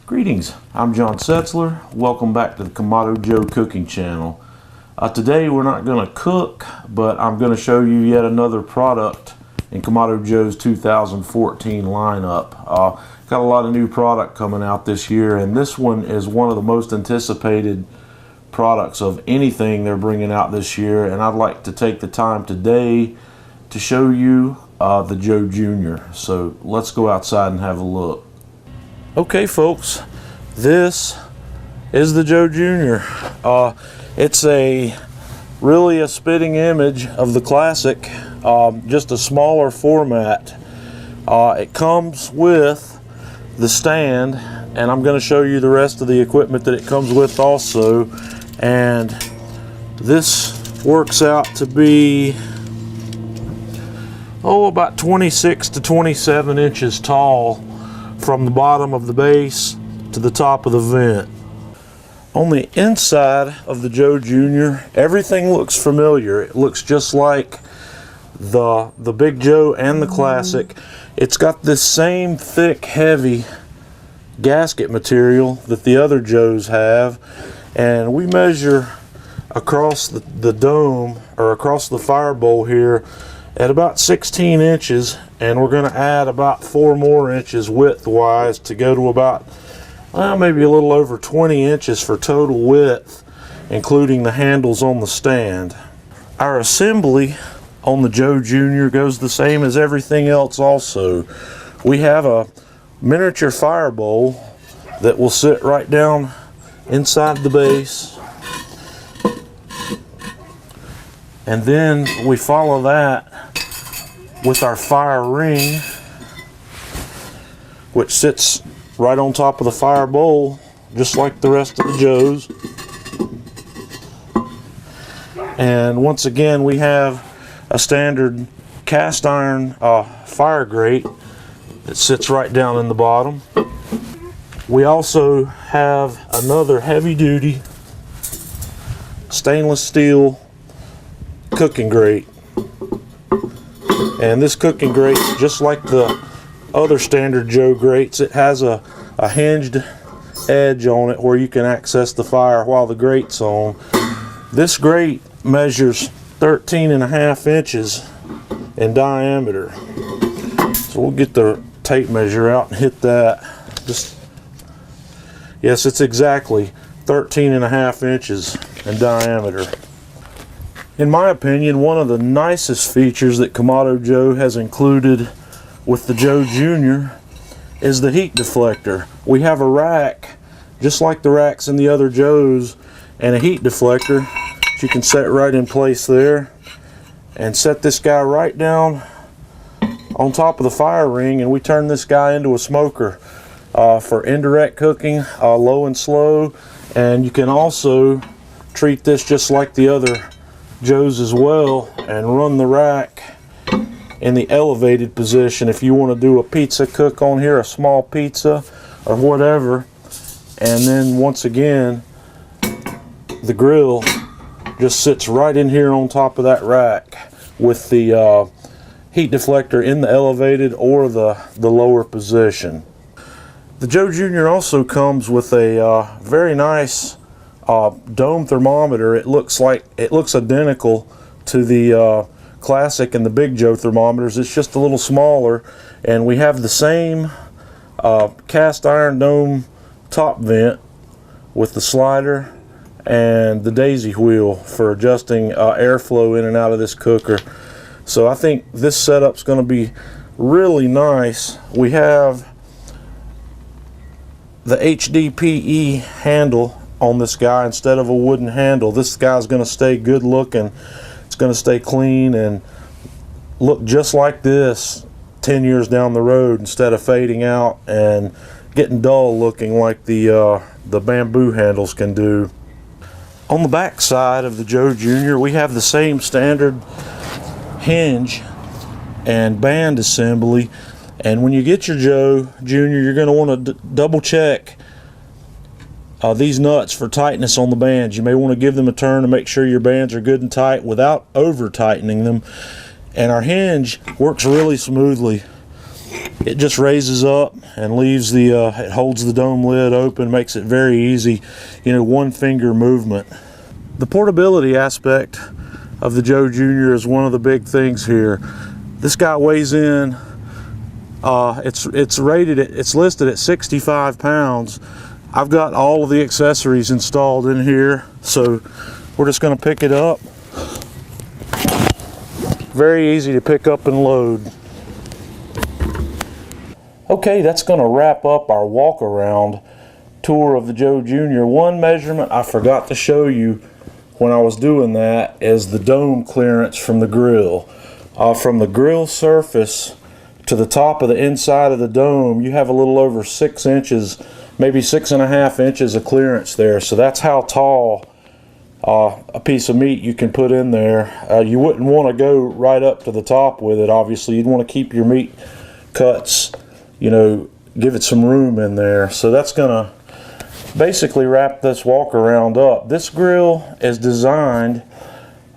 Greetings, I'm John Setzler. Welcome back to the Kamado Joe cooking channel. Today we're not going to cook, but I'm going to show you yet another product in Kamado Joe's 2014 lineup. Got a lot of new product coming out this year, and this one is one of the most anticipated products of anything they're bringing out this year, and I'd like to take the time today to show you the Joe Jr. So let's go outside and have a look. Okay folks, this is the Joe Jr. It's really a spitting image of the classic, just a smaller format. It comes with the stand, and I'm going to show you the rest of the equipment that it comes with also. And this works out to be about 26 to 27 inches tall from the bottom of the base to the top of the vent. On the inside of the Joe Jr., everything looks familiar. It looks just like the Big Joe and the Classic. It's got this same thick, heavy gasket material that the other Joes have, and we measure across the dome, or across the fire bowl here, at about 16 inches, and we're going to add about 4 more inches width-wise to go to about maybe a little over 20 inches for total width, including the handles on the stand. Our assembly on the Joe Jr. goes the same as everything else also. We have a miniature fire bowl that will sit right down inside the base, and then we follow that with our fire ring, which sits right on top of the fire bowl, just like the rest of the Joes. And once again, we have a standard cast iron fire grate that sits right down in the bottom. We also have another heavy duty stainless steel cooking grate. And this cooking grate, just like the other standard Joe grates, it has a hinged edge on it where you can access the fire while the grate's on. This grate measures 13.5 inches in diameter. So we'll get the tape measure out and hit that. Yes, it's exactly 13.5 inches in diameter. In my opinion, one of the nicest features that Kamado Joe has included with the Joe Jr. is the heat deflector. We have a rack, just like the racks in the other Joes, and a heat deflector that you can set right in place there, and set this guy right down on top of the fire ring, and we turn this guy into a smoker for indirect cooking, low and slow. And you can also treat this just like the other Joes as well, and run the rack in the elevated position if you want to do a pizza cook on here, a small pizza or whatever. And then once again, the grill just sits right in here on top of that rack with the heat deflector in the elevated or the lower position. The Joe Jr. also comes with a very nice dome thermometer. It looks identical to the Classic and the Big Joe thermometers. It's just a little smaller, and we have the same cast iron dome top vent with the slider and the daisy wheel for adjusting airflow in and out of this cooker. So I think this setup's going to be really nice. We have the HDPE handle on this guy instead of a wooden handle. This guy's going to stay good looking. It's going to stay clean and look just like this 10 years down the road, instead of fading out and getting dull looking like the bamboo handles can do. On the back side of the Joe Jr., we have the same standard hinge and band assembly. And when you get your Joe Jr., you're going to want to double check these nuts for tightness on the bands. You may want to give them a turn to make sure your bands are good and tight without over tightening them. And our hinge works really smoothly. it just raises up and leaves the it holds the dome lid open, makes it very easy, you know, one finger movement. The portability aspect of the Joe Jr. is one of the big things here. This guy weighs in, it's listed at 65 pounds. I've got all of the accessories installed in here, so we're just going to pick it up. Very easy to pick up and load. Okay, that's going to wrap up our walk around tour of the Joe Jr. One measurement I forgot to show you when I was doing that is the dome clearance from the grill. From the grill surface to the top of the inside of the dome, you have a little over 6 inches, maybe 6.5 inches of clearance there. So that's how tall a piece of meat you can put in there. You wouldn't want to go right up to the top with it, obviously. You'd want to keep your meat cuts, you know, give it some room in there. So that's going to basically wrap this walk around up. This grill is designed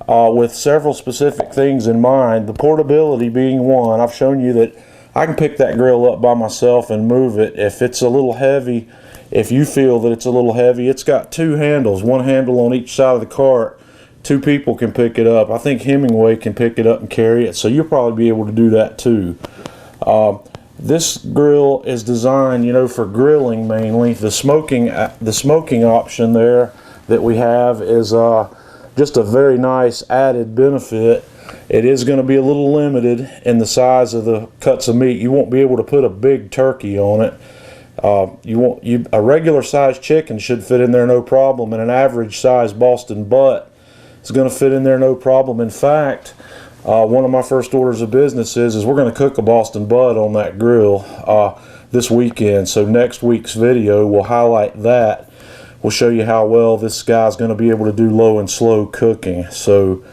with several specific things in mind, the portability being one. I've shown you that I can pick that grill up by myself and move it. If it's a little heavy, if you feel that it's a little heavy, it's got 2 handles, one handle on each side of the cart. 2 people can pick it up. I think Hemingway can pick it up and carry it, so you'll probably be able to do that too. This grill is designed, you know, for grilling mainly. The smoking option there that we have is just a very nice added benefit. It is going to be a little limited in the size of the cuts of meat. You won't be able to put a big turkey on it. A regular sized chicken should fit in there no problem, and an average size Boston butt is going to fit in there no problem. In fact, one of my first orders of business is we're going to cook a Boston butt on that grill this weekend. So next week's video will highlight that. We'll show you how well this guy's going to be able to do low and slow cooking. So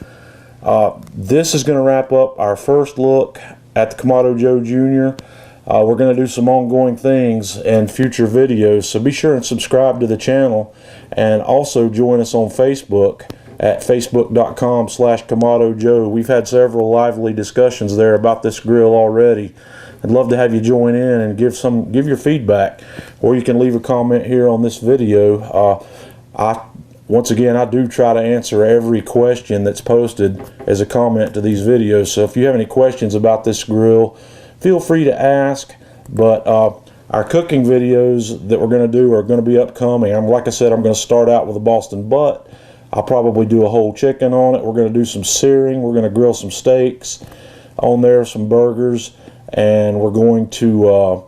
this is going to wrap up our first look at the Kamado Joe Jr. We're going to do some ongoing things in future videos, so be sure and subscribe to the channel, and also join us on Facebook at facebook.com/KamadoJoe. We've had several lively discussions there about this grill already. I'd love to have you join in and give your feedback, or you can leave a comment here on this video. Once again, I do try to answer every question that's posted as a comment to these videos, so if you have any questions about this grill, feel free to ask. But our cooking videos that we're going to do are going to be upcoming. Like I said, I'm going to start out with a Boston butt. I'll probably do a whole chicken on it. We're going to do some searing. We're going to grill some steaks on there, some burgers, and we're going to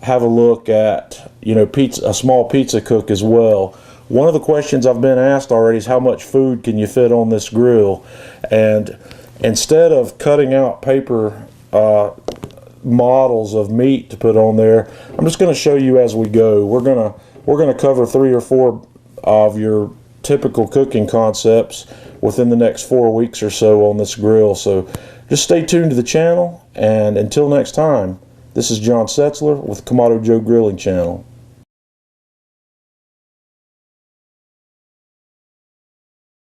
have a look at, you know, a small pizza cook as well. One of the questions I've been asked already is how much food can you fit on this grill? And instead of cutting out paper models of meat to put on there, I'm just going to show you as we go. We're going to cover 3 or 4 of your typical cooking concepts within the next 4 weeks or so on this grill. So just stay tuned to the channel, and until next time, this is John Setzler with Kamado Joe Grilling Channel.